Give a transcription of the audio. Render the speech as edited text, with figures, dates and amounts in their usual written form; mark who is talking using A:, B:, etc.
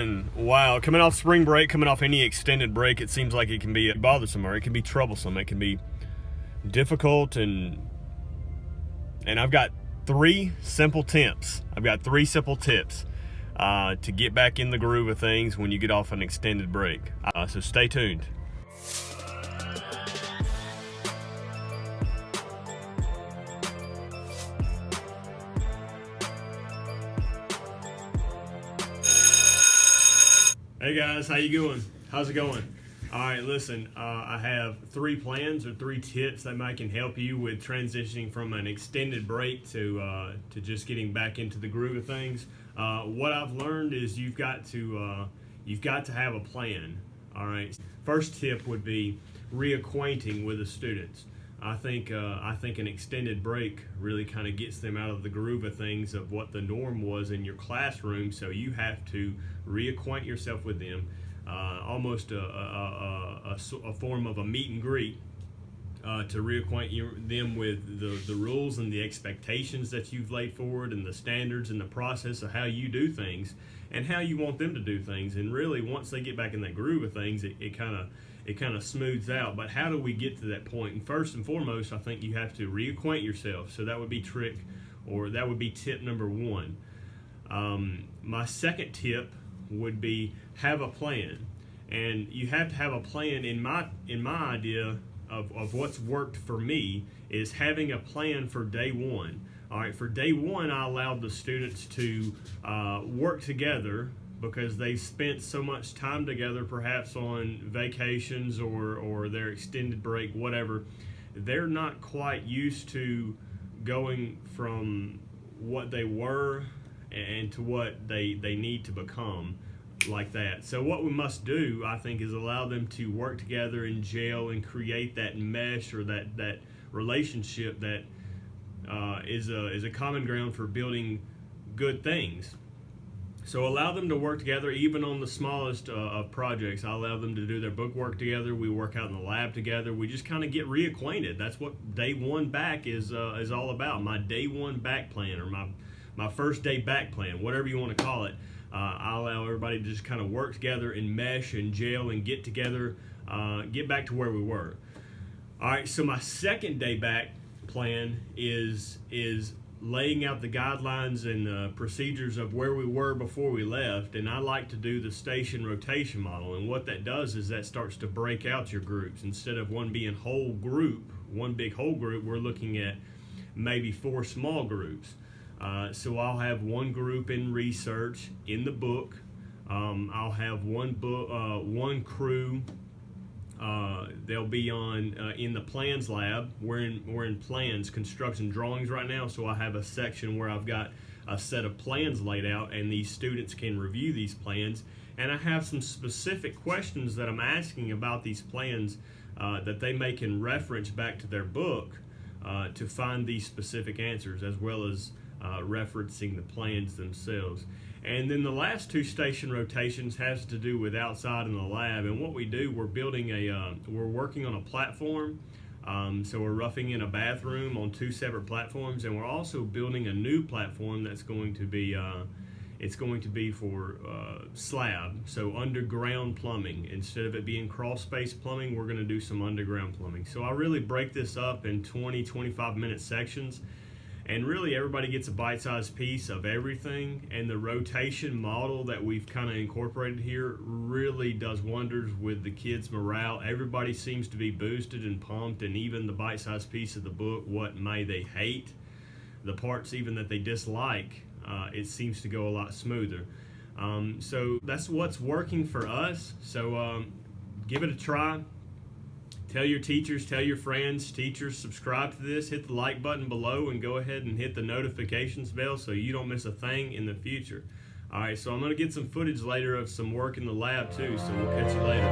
A: man, wow. Coming off spring break, coming off any extended break, it seems like it can be bothersome, or it can be troublesome. It can be difficult, and I've got three simple tips. To get back in the groove of things when you get off an extended break. So stay tuned. Hey guys, how you doing? How's it going? All right, listen, I have three plans or three tips that might can help you with transitioning from an extended break to just getting back into the groove of things. What I've learned is you've got to have a plan. All right. First tip would be reacquainting with the students. I think an extended break really kind of gets them out of the groove of things of what the norm was in your classroom. So you have to reacquaint yourself with them, almost a form of a meet and greet. To reacquaint them with the rules and the expectations that you've laid forward, and the standards and the process of how you do things and how you want them to do things. And really, once they get back in that groove of things, it kind of smooths out. But how do we get to that point? And first and foremost, I think you have to reacquaint yourself. So that would be tip number one. My second tip would be have a plan, and you have to have a plan. In my idea of what's worked for me is having a plan for day one. All right, for day one, I allowed the students to work together because they've spent so much time together, perhaps on vacations or their extended break, whatever. They're not quite used to going from what they were and to what they need to become like that. So what we must do, I think, is allow them to work together and gel and create that mesh or that relationship that is a common ground for building good things. So allow them to work together even on the smallest of projects. I allow them to do their book work together. We work out in the lab together. We just kind of get reacquainted. That's what day one back is all about. My day one back plan, or my first day back plan, whatever you want to call it. I allow everybody to just kind of work together and mesh and gel and get together, get back to where we were. All right, so my second day back plan is laying out the guidelines and procedures of where we were before we left. And I like to do the station rotation model. And what that does is that starts to break out your groups. Instead of one being one big whole group, we're looking at maybe 4 small groups. So I'll have one group in research in the book. I'll have one crew. They'll be on in the plans lab. We're in plans, construction drawings right now. So I have a section where I've got a set of plans laid out, and these students can review these plans. And I have some specific questions that I'm asking about these plans that they can reference back to their book to find these specific answers, as well as referencing the plans themselves. And then the last 2 station rotations has to do with outside in the lab. And what we do, we're working on a platform. So we're roughing in a bathroom on 2 separate platforms, and we're also building a new platform that's going to be for slab, so underground plumbing. Instead of it being crawl space plumbing, we're going to do some underground plumbing. So I really break this up in 20-25 minute sections. And really, everybody gets a bite-sized piece of everything, and the rotation model that we've kind of incorporated here really does wonders with the kids' morale. Everybody seems to be boosted and pumped, and even the bite-sized piece of the book, what may they hate, the parts even that they dislike, it seems to go a lot smoother. So that's what's working for us. So give it a try. Tell your teachers, tell your friends. Teachers, subscribe to this, hit the like button below, and go ahead and hit the notifications bell so you don't miss a thing in the future. All right, so I'm going to get some footage later of some work in the lab too, so we'll catch you later.